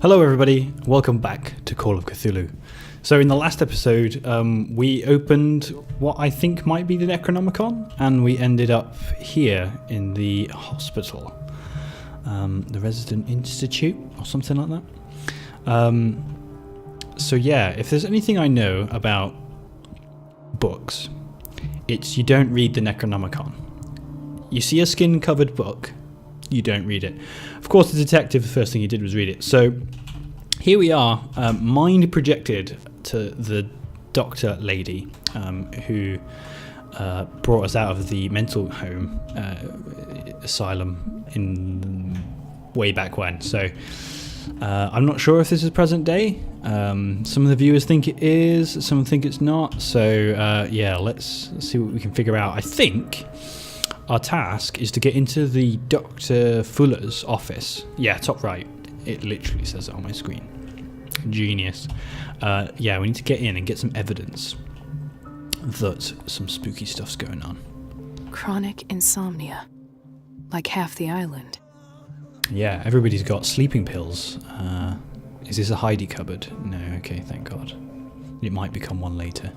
Hello everybody, welcome back to Call of Cthulhu. So in the last episode, we opened what I think might be the Necronomicon, and we ended up here in the hospital. The Riverside Institute, or something like that. So yeah, if there's anything I know about books, it's you don't read the Necronomicon. You see a skin-covered book, you don't read it. Of course, the detective, the first thing he did was read it. So here we are, mind projected to the doctor lady who brought us out of the mental home asylum in way back when. So I'm not sure if this is present day. Some of the viewers think it is, some think it's not. So yeah, let's see what we can figure out. I think our task is to get into the Dr. Fuller's office. Yeah, top right. It literally says it on my screen. Genius. Yeah, we need to get in and get some evidence that some spooky stuff's going on. Chronic insomnia. Like half the island. Yeah, everybody's got sleeping pills. Is this a Heidi cupboard? No, okay, thank God. It might become one later.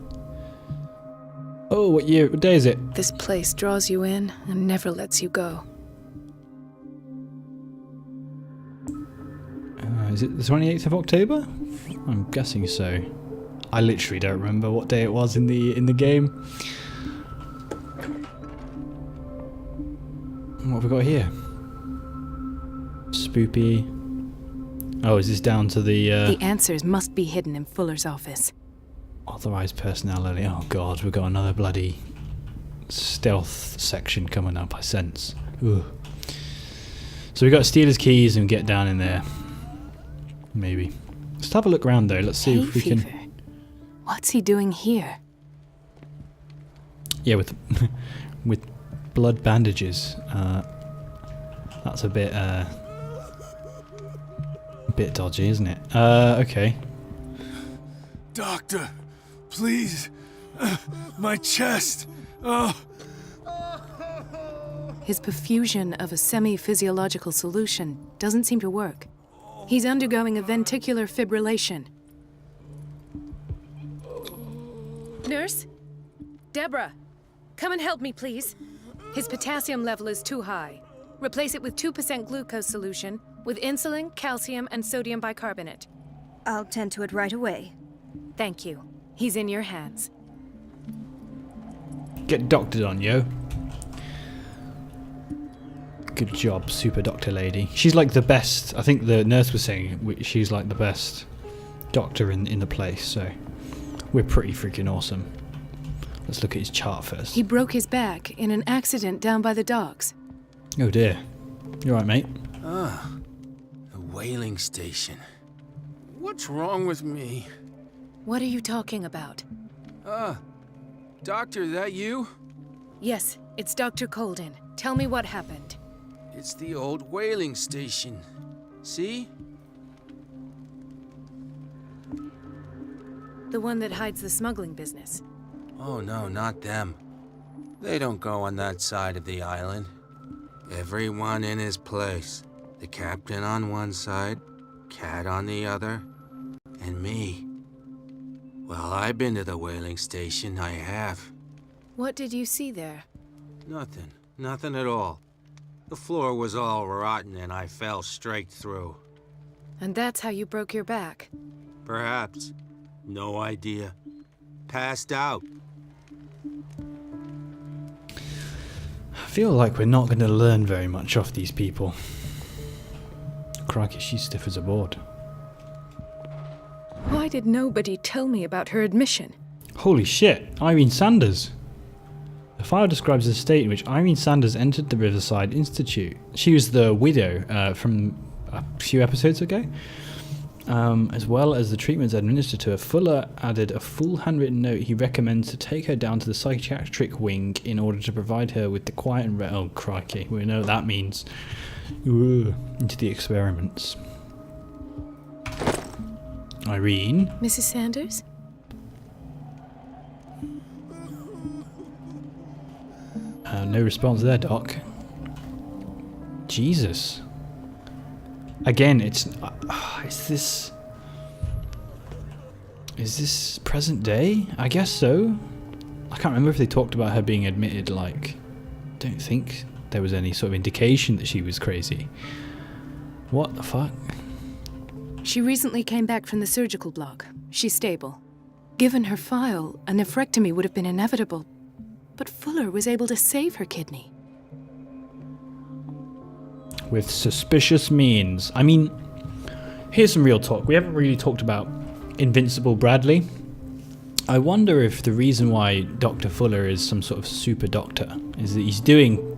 Oh, what day is it? This place draws you in and never lets you go. Is it the 28th of October? I'm guessing so. I literally don't remember what day it was in the game. What have we got here? Spoopy. Oh, is this down to the... The answers must be hidden in Fuller's office. Authorized personality. Oh God, we've got another bloody stealth section coming up, I sense. Ugh. So we've got to steal his keys and get down in there. Maybe. Let's have a look around though. Let's see if we can... What's he doing here? Yeah, with blood bandages. That's a bit dodgy, isn't it? Okay. Doctor, please. My chest. Oh. His perfusion of a semi-physiological solution doesn't seem to work. He's undergoing a ventricular fibrillation. Nurse? Deborah, come and help me, please. His potassium level is too high. Replace it with 2% glucose solution with insulin, calcium, and sodium bicarbonate. I'll tend to it right away. Thank you. He's in your hands. Get doctored on, yo. Good job, super doctor lady. She's like the best. I think the nurse was saying she's like the best doctor in the place, so we're pretty freaking awesome. Let's look at his chart first. He broke his back in an accident down by the docks. Oh dear. You alright, mate? Ah, a whaling station. What's wrong with me? What are you talking about? Doctor, that you? Yes, it's Doctor Colden. Tell me what happened. It's the old whaling station. See? The one that hides the smuggling business. Oh no, not them. They don't go on that side of the island. Everyone in his place. The captain on one side, Cat on the other, and me. Well, I've been to the whaling station, I have. What did you see there? Nothing at all. The floor was all rotten and I fell straight through. And that's how you broke your back? Perhaps. No idea. Passed out. I feel like we're not going to learn very much off these people. Crikey, she's stiff as a board. Why did nobody tell me about her admission? Holy shit, Irene Sanders. The file describes the state in which Irene Sanders entered the Riverside Institute. She was the widow from a few episodes ago. As well as the treatments administered to her, Fuller added a full handwritten note. He recommends to take her down to the psychiatric wing in order to provide her with the quiet and oh crikey, we know what that means. Ooh, into the experiments. Irene? Mrs. Sanders? No response there, Doc. Jesus. Again, it's... Is this present day? I guess so. I can't remember if they talked about her being admitted, like... Don't think there was any sort of indication that she was crazy. What the fuck? She recently came back from the surgical block. She's stable. Given her file, a nephrectomy would have been inevitable. But Fuller was able to save her kidney. With suspicious means. I mean, here's some real talk. We haven't really talked about Invincible Bradley. I wonder if the reason why Dr. Fuller is some sort of super doctor is that he's doing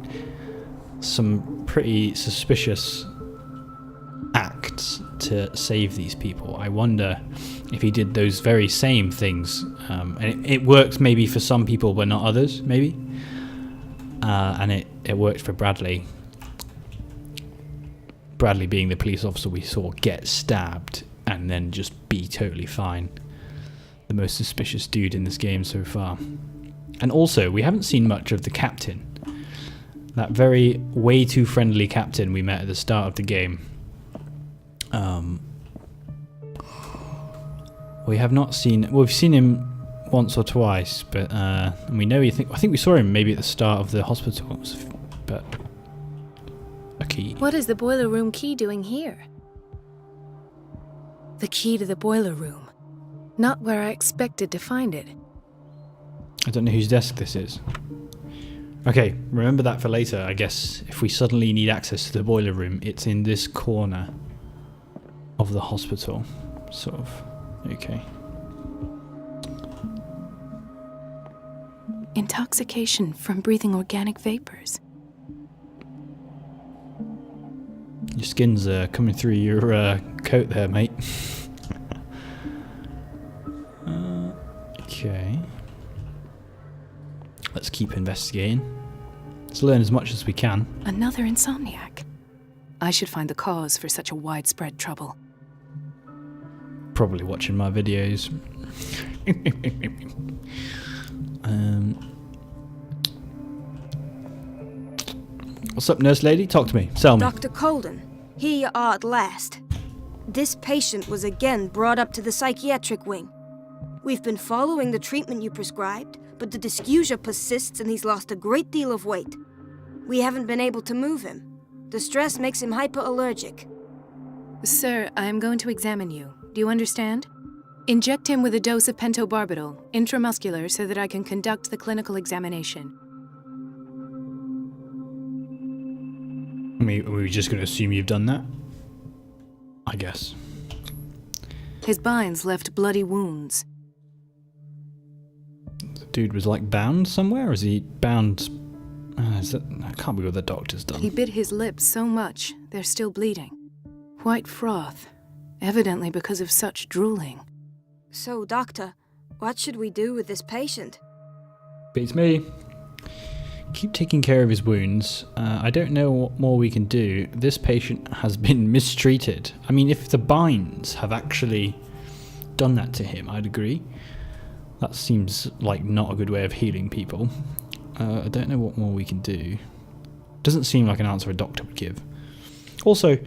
some pretty suspicious acts to save these people. I wonder if he did those very same things. And it works maybe for some people but not others, maybe. And it worked for Bradley. Bradley being the police officer we saw get stabbed and then just be totally fine. The most suspicious dude in this game so far. And also, we haven't seen much of the captain. That very way too friendly captain we met at the start of the game. We have not seen... Well, we've seen him once or twice, but we know I think we saw him maybe at the start of the hospital, but... A key. What is the boiler room key doing here? The key to the boiler room. Not where I expected to find it. I don't know whose desk this is. Okay, remember that for later, I guess. If we suddenly need access to the boiler room, it's in this corner of the hospital. Sort of. Okay. Intoxication from breathing organic vapors. Your skin's coming through your coat there, mate. Okay. Let's keep investigating. Let's learn as much as we can. Another insomniac. I should find the cause for such a widespread trouble. Probably watching my videos. What's up, nurse lady? Talk to me. Tell me. Dr. Colden, here you are at last. This patient was again brought up to the psychiatric wing. We've been following the treatment you prescribed, but the dysgeusia persists and he's lost a great deal of weight. We haven't been able to move him. The stress makes him hyperallergic. Sir, I am going to examine you. Do you understand? Inject him with a dose of pentobarbital, intramuscular, so that I can conduct the clinical examination. Are we just going to assume you've done that? I guess. His binds left bloody wounds. The dude was like bound somewhere? Or is he bound... that can't be what the doctor's done. He bit his lips so much, they're still bleeding. White froth, evidently because of such drooling. So, Doctor, what should we do with this patient? Beats me. Keep taking care of his wounds. I don't know what more we can do. This patient has been mistreated. I mean, if the binds have actually done that to him, I'd agree. That seems like not a good way of healing people. I don't know what more we can do. Doesn't seem like an answer a doctor would give. Also,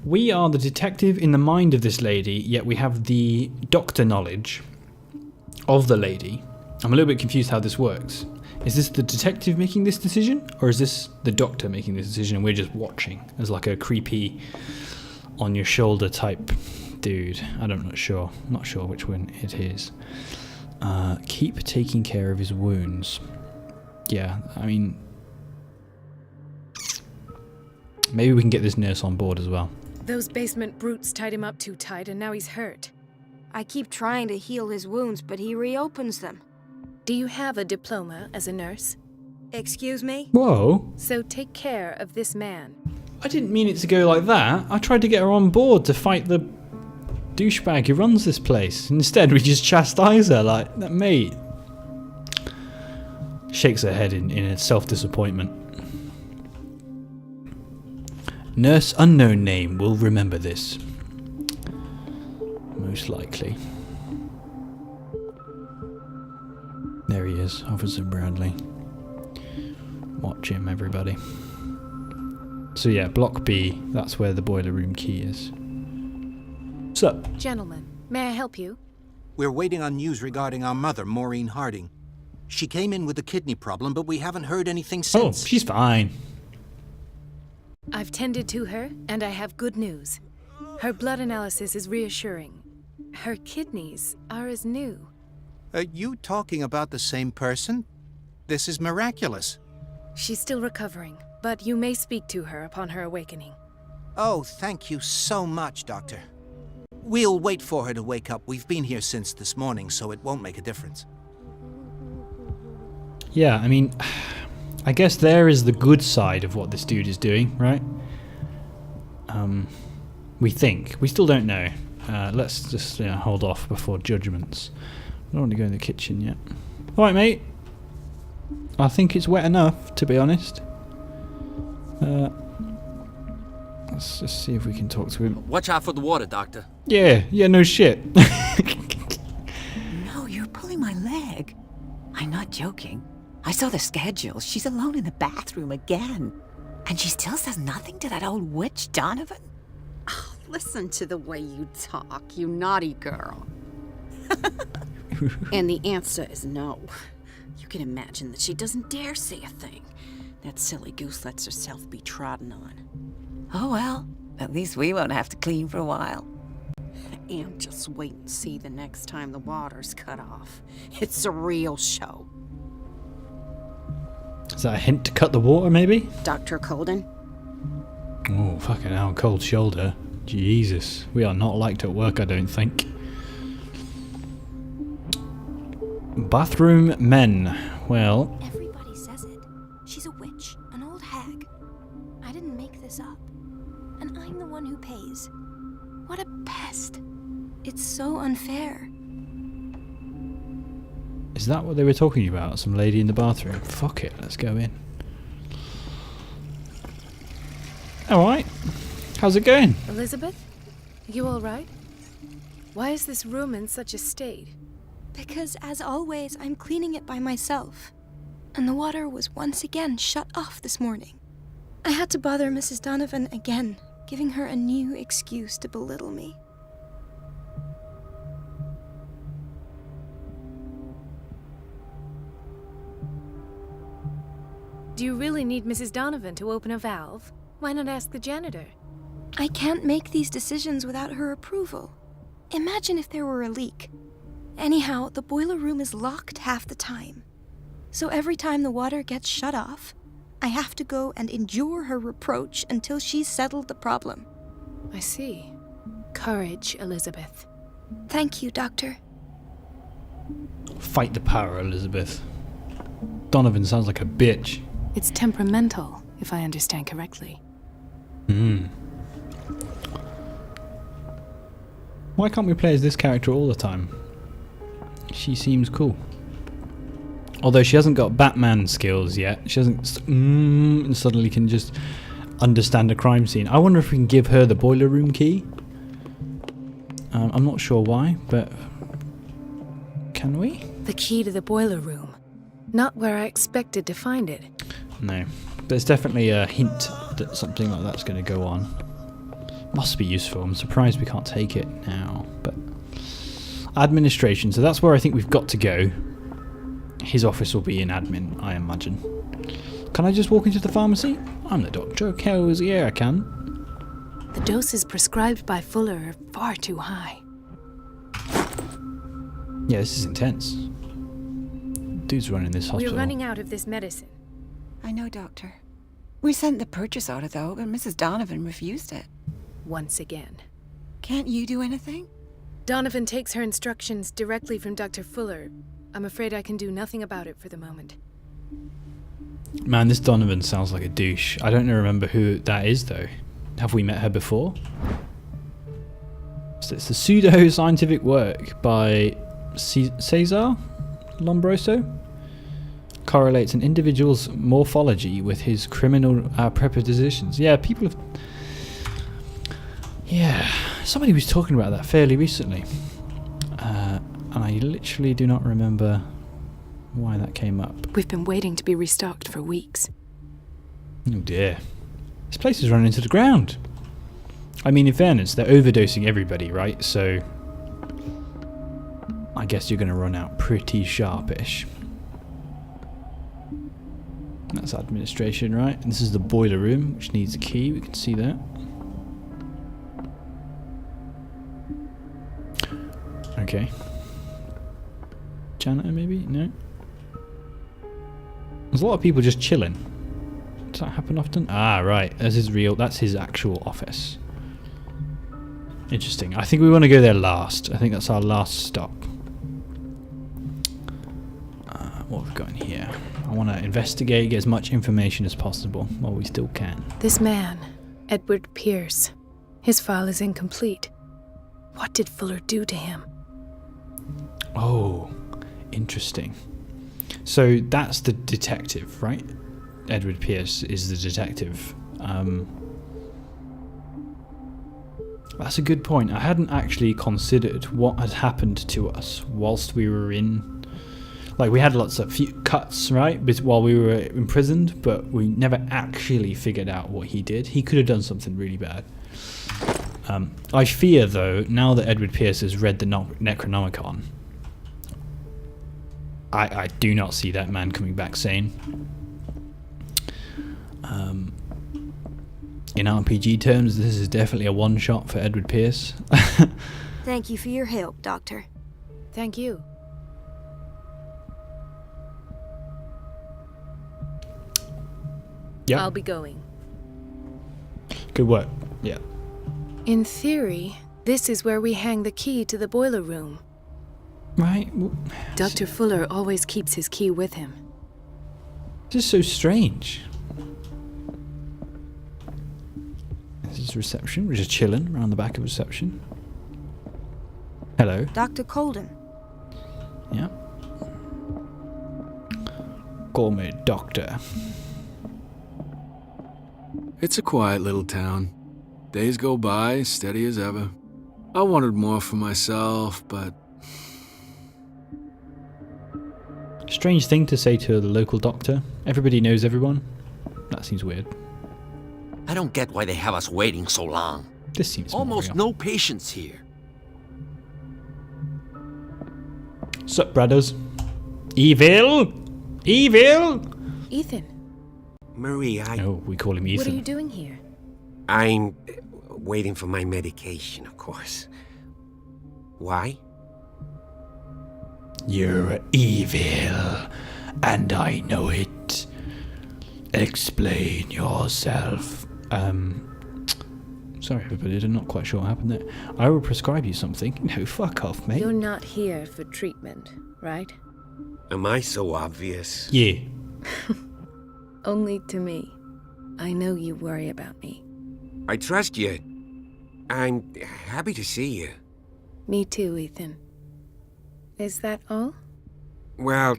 we are the detective in the mind of this lady, yet we have the doctor knowledge of the lady. I'm a little bit confused how this works. Is this the detective making this decision? Or is this the doctor making this decision and we're just watching as like a creepy on your shoulder type dude? I'm not sure. Not sure which one it is. Keep taking care of his wounds. Yeah, I mean... maybe we can get this nurse on board as well. Those basement brutes tied him up too tight and now he's hurt. I keep trying to heal his wounds, but he reopens them. Do you have a diploma as a nurse? Excuse me? Whoa. So take care of this man. I didn't mean it to go like that. I tried to get her on board to fight the douchebag who runs this place. Instead, we just chastise her like, that mate. Shakes her head in self-disappointment. Nurse unknown name will remember this. Most likely. There he is, Officer Bradley. Watch him, everybody. So yeah, Block B, that's where the boiler room key is. Sup? Gentlemen, may I help you? We're waiting on news regarding our mother, Maureen Harding. She came in with a kidney problem, but we haven't heard anything Oh, since. she's fine. I've tended to her, and I have good news. Her blood analysis is reassuring. Her kidneys are as new. Are you talking about the same person? This is miraculous. She's still recovering, but you may speak to her upon her awakening. Oh, thank you so much, Doctor. We'll wait for her to wake up. We've been here since this morning, so it won't make a difference. Yeah, I mean, I guess there is the good side of what this dude is doing, right? We think. We still don't know. Let's just hold off before judgments. I don't want to go in the kitchen yet. Alright, mate. I think it's wet enough, to be honest. Let's just see if we can talk to him. Watch out for the water, Doctor. Yeah, no shit. No, you're pulling my leg. I'm not joking. I saw the schedule. She's alone in the bathroom again. And she still says nothing to that old witch, Donovan. Oh, listen to the way you talk, you naughty girl. And the answer is no. You can imagine that she doesn't dare say a thing. That silly goose lets herself be trodden on. Oh well, at least we won't have to clean for a while. And just wait and see the next time the water's cut off. It's a real show. Is that a hint to cut the water, maybe? Dr. Colden? Oh, fucking hell, cold shoulder. Jesus. We are not liked at work, I don't think. Bathroom men. Well... Everybody says it. She's a witch, an old hag. I didn't make this up. And I'm the one who pays. What a pest. It's so unfair. Is that what they were talking about? Some lady in the bathroom? Fuck it, let's go in. Alright. How's it going? Elizabeth? You alright? Why is this room in such a state? Because, as always, I'm cleaning it by myself. And the water was once again shut off this morning. I had to bother Mrs. Donovan again, giving her a new excuse to belittle me. Do you really need Mrs. Donovan to open a valve? Why not ask the janitor? I can't make these decisions without her approval. Imagine if there were a leak. Anyhow, the boiler room is locked half the time. So every time the water gets shut off, I have to go and endure her reproach until she's settled the problem. I see. Courage, Elizabeth. Thank you, Doctor. Fight the power, Elizabeth. Donovan sounds like a bitch. It's temperamental, if I understand correctly. Why can't we play as this character all the time? She seems cool. Although she hasn't got Batman skills yet. She hasn't and suddenly can just understand a crime scene. I wonder if we can give her the boiler room key. I'm not sure why, but can we? The key to the boiler room. Not where I expected to find it. No. There's definitely a hint that something like that's going to go on. Must be useful. I'm surprised we can't take it now. But administration. So that's where I think we've got to go. His office will be in admin, I imagine. Can I just walk into the pharmacy? I'm the doctor. Yeah, I can. The doses prescribed by Fuller are far too high. Yeah, this is intense. Dude's running this hospital. We're running out of this medicine. I know, Doctor. We sent the purchase order, though, but Mrs. Donovan refused it. Once again. Can't you do anything? Donovan takes her instructions directly from Dr. Fuller. I'm afraid I can do nothing about it for the moment. Man, this Donovan sounds like a douche. I don't remember who that is, though. Have we met her before? So it's the pseudo-scientific work by Cesar Lombroso. Correlates an individual's morphology with his criminal prepositions. Yeah, people have... Yeah, somebody was talking about that fairly recently. And I literally do not remember why that came up. We've been waiting to be restocked for weeks. Oh dear. This place is running into the ground. I mean, in fairness, they're overdosing everybody, right? So I guess you're going to run out pretty sharpish. That's administration, right? And this is the boiler room, which needs a key. We can see that. Okay. Janitor, maybe? No? There's a lot of people just chilling. Does that happen often? Ah, right. That's his actual office. Interesting. I think we want to go there last. I think that's our last stop. What have we got in here? I want to investigate, get as much information as possible while we still can. This man, Edward Pierce, his file is incomplete. What did Fuller do to him? Oh, interesting. So that's the detective, right? Edward Pierce is the detective. That's a good point. I hadn't actually considered what had happened to us whilst we were in... Like, we had lots of few cuts, right, while we were imprisoned, but we never actually figured out what he did. He could have done something really bad. I fear, though, now that Edward Pierce has read the Necronomicon, I do not see that man coming back sane. In RPG terms, this is definitely a one-shot for Edward Pierce. Thank you for your help, Doctor. Thank you. Yeah. I'll be going. Good work. Yeah. In theory, this is where we hang the key to the boiler room. Right. Dr. Fuller always keeps his key with him. This is so strange. This is reception. We're just chilling around the back of reception. Hello. Dr. Colden. Yeah. Call me Doctor. It's a quiet little town. Days go by, steady as ever. I wanted more for myself, but... Strange thing to say to the local doctor. Everybody knows everyone. That seems weird. I don't get why they have us waiting so long. This seems Almost real. no patients here. Sup, brothers? Evil? Evil? Ethan, Marie, Oh, we call him Ethan. what are you doing here? I'm waiting for my medication, of course. Why? You're evil, and I know it. Explain yourself. Sorry everybody, I'm not quite sure what happened there. I will prescribe you something. No, fuck off, mate. You're not here for treatment, right? Am I so obvious? Yeah. Only to me. I know you worry about me. I trust you. I'm happy to see you. Me too, Ethan. Is that all? Well,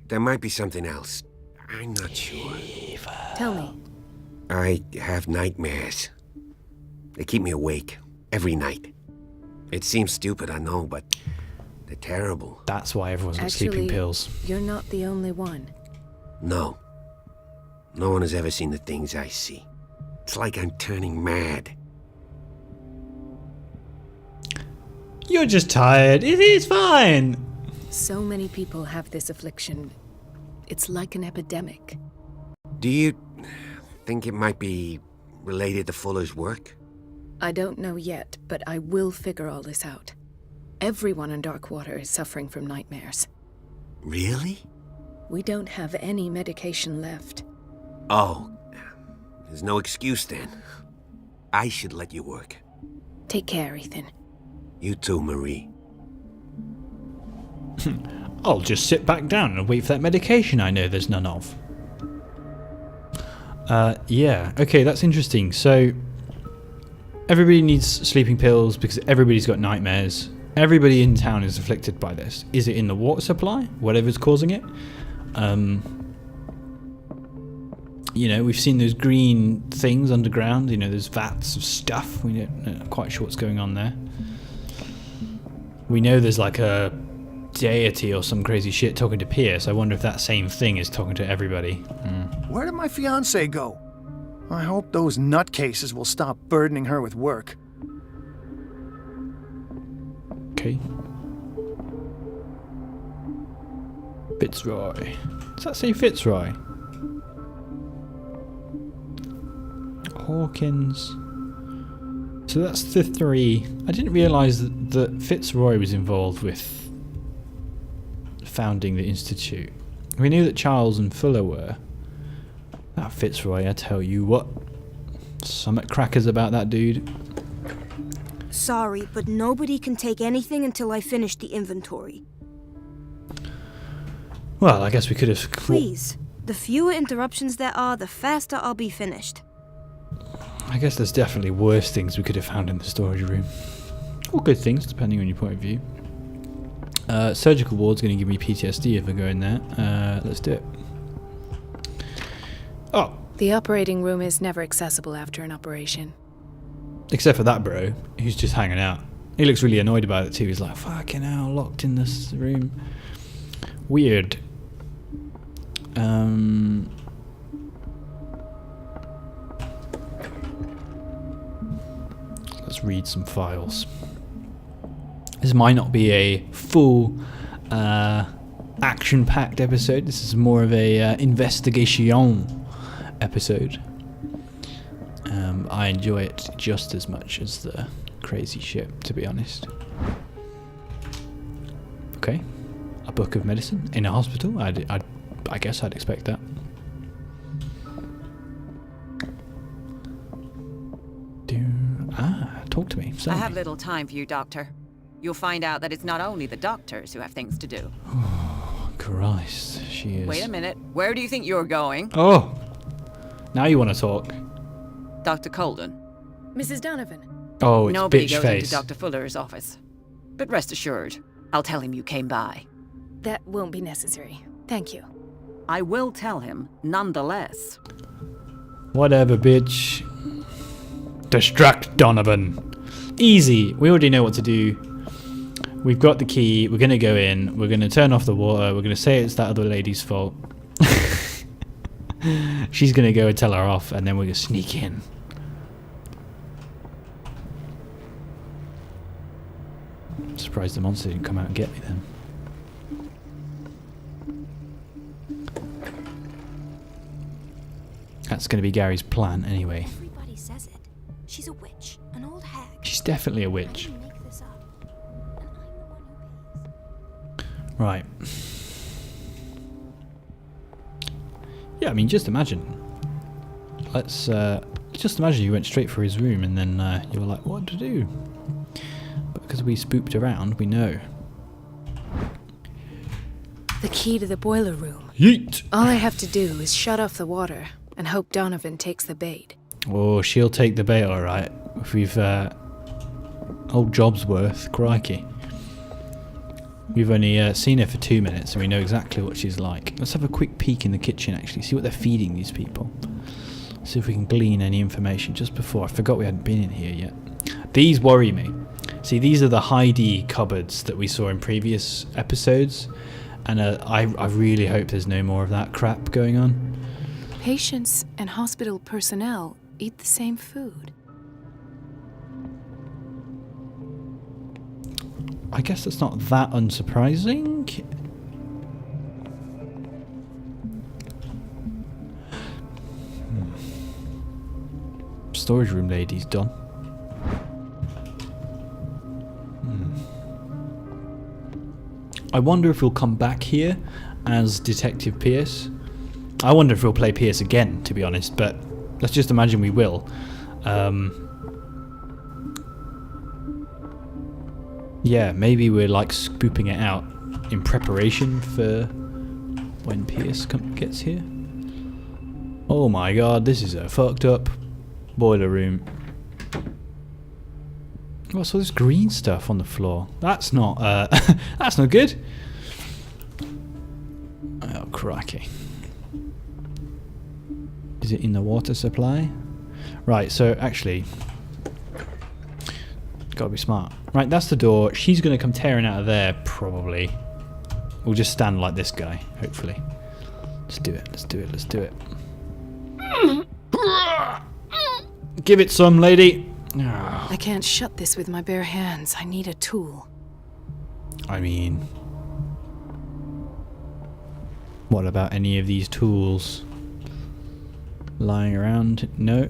there might be something else. I'm not sure. Tell me. I have nightmares. They keep me awake every night. It seems stupid, I know, but they're terrible. That's why everyone's got sleeping Actually, pills. You're not the only one. No. No one has ever seen the things I see. It's like I'm turning mad. You're just tired. It is fine. So many people have this affliction. It's like an epidemic. Do you think it might be related to Fuller's work? I don't know yet, but I will figure all this out. Everyone in Darkwater is suffering from nightmares. Really? We don't have any medication left. Oh, there's no excuse then. I should let you work. Take care, Ethan. You too, Marie. I'll just sit back down and wait for that medication I know there's none of. Yeah, okay, that's interesting. So, everybody needs sleeping pills because everybody's got nightmares. Everybody in town is afflicted by this. Is it in the water supply? Whatever's causing it? You know, we've seen those green things underground. You know, there's vats of stuff. We don't know quite sure what's going on there. We know there's like a deity or some crazy shit talking to Pierce. I wonder if that same thing is talking to everybody. Where did my fiancé go? I hope those nutcases will stop burdening her with work. Okay. Fitzroy. Does that say Fitzroy? Hawkins. So that's the 3. I didn't realise that Fitzroy was involved with founding the Institute. We knew that Charles and Fuller were. That Fitzroy, I tell you what. Summit crackers about that dude. Sorry, but nobody can take anything until I finish the inventory. Well, I guess we could have... Please. The fewer interruptions there are, the faster I'll be finished. I guess there's definitely worse things we could have found in the storage room. Or good things, depending on your point of view. Surgical ward's going to give me PTSD if I go in there. Let's do it. Oh. The operating room is never accessible after an operation. Except for that bro, who's just hanging out. He looks really annoyed about it too. He's like, fucking hell, locked in this room. Weird. Let's read some files. This might not be a full action-packed episode. This is more of a investigation episode. I enjoy it just as much as the crazy shit, to be honest. Okay, a book of medicine in a hospital. I guess I'd expect that. Talk to me. I have little time for you, Doctor. You'll find out that it's not only the doctors who have things to do. Oh, Christ, she is. Wait a minute. Where do you think you're going? Oh, now you want to talk. Dr. Colden. Mrs. Donovan. Oh, it's Nobody bitch goes face. into Dr. Fuller's office. But rest assured, I'll tell him you came by. That won't be necessary. Thank you. I will tell him, nonetheless. Whatever, bitch. Distract Donovan. Easy. We already know what to do. We've got the key. We're going to go in. We're going to turn off the water. We're going to say it's that other lady's fault. She's going to go and tell her off, and then we're going to sneak in. I'm surprised the monster didn't come out and get me then. That's going to be Gary's plan anyway. Everybody says it. She's a witch, an old hag. She's definitely a witch. Right. Yeah, I mean, just imagine. Let's just imagine you went straight for his room and then you were like, what to do? But because we spooked around, we know. The key to the boiler room. Yeet! All I have to do is shut off the water and hope Donovan takes the bait. Oh, she'll take the bait, alright. If we've... old job's worth, crikey. We've only seen her for 2 minutes and we know exactly what she's like. Let's have a quick peek in the kitchen, actually. See what they're feeding these people. See if we can glean any information just before. I forgot we hadn't been in here yet. These worry me. See, these are the Heidi cupboards that we saw in previous episodes. And I really hope there's no more of that crap going on. Patients and hospital personnel eat the same food. I guess that's not that unsurprising. Storage room lady's done. I wonder if we'll come back here as Detective Pierce. I wonder if we'll play Pierce again, to be honest, but let's just imagine we will. Yeah, maybe we're like scooping it out in preparation for when Pierce gets here. Oh my god, this is a fucked up boiler room. What's all this green stuff on the floor? That's not that's not good. Oh crikey. Is it in the water supply? Right, so actually gotta be smart. Right, that's the door. She's gonna come tearing out of there, probably. We'll just stand like this guy, hopefully. Let's do it, let's do it, let's do it. Give it some, lady. Ah, I can't shut this with my bare hands. I need a tool. I mean, what about any of these tools lying around? No.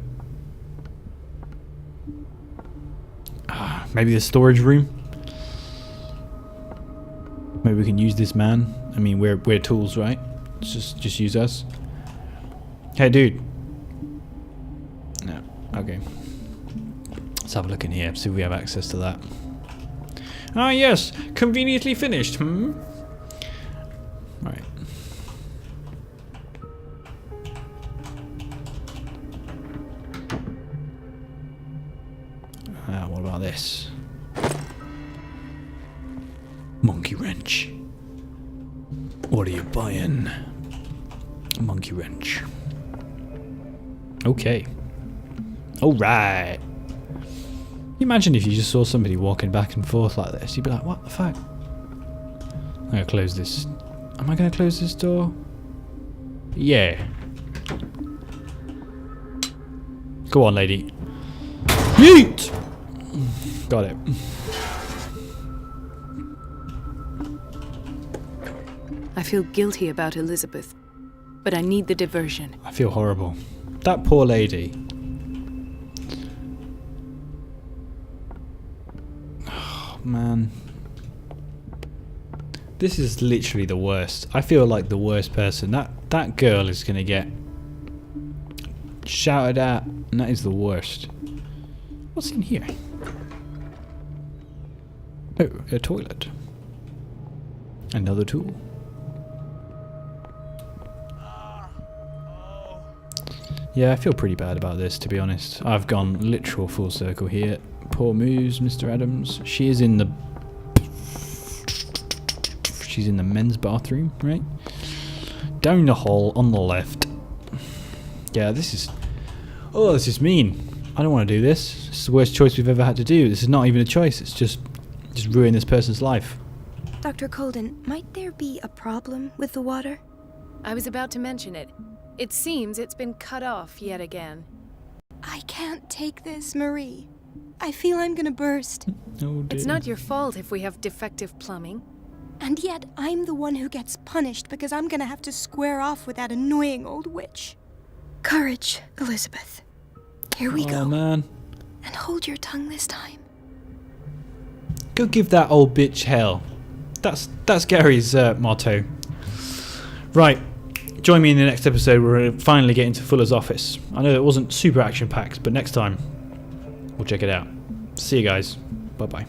Ah, maybe the storage room. Maybe we can use this man. I mean, we're tools, right? Just use us. Hey, dude. No. Okay. Let's have a look in here. See if we have access to that. Ah, yes. Conveniently finished. Right. What about this? Monkey wrench. What are you buying? Monkey wrench. Okay. Alright. Imagine if you just saw somebody walking back and forth like this. You'd be like, what the fuck? I'm gonna close this. Am I gonna close this door? Yeah. Go on, lady. Yeet! Got it. I feel guilty about Elizabeth, but I need the diversion. I feel horrible. That poor lady. Oh, man. This is literally the worst. I feel like the worst person. That girl is going to get shouted at, and that is the worst. What's in here? Oh, a toilet. Another tool. Yeah, I feel pretty bad about this, to be honest. I've gone literal full circle here. Poor moves, Mr. Adams. She is in the... She's in the men's bathroom, right? Down the hall on the left. Yeah, this is... Oh, this is mean. I don't want to do this. This is the worst choice we've ever had to do. This is not even a choice. It's just ruin this person's life. Dr. Colden, might there be a problem with the water? I was about to mention it. It seems it's been cut off yet again. I can't take this, Marie. I feel I'm gonna burst. Oh, dear. It's not your fault if we have defective plumbing. And yet, I'm the one who gets punished because I'm gonna have to square off with that annoying old witch. Courage, Elizabeth. Here we go. Oh, man. And hold your tongue this time. Go give that old bitch hell. That's Gary's motto. Right. Join me in the next episode where we're finally get into Fuller's office. I know it wasn't super action-packed, but next time we'll check it out. See you guys. Bye-bye.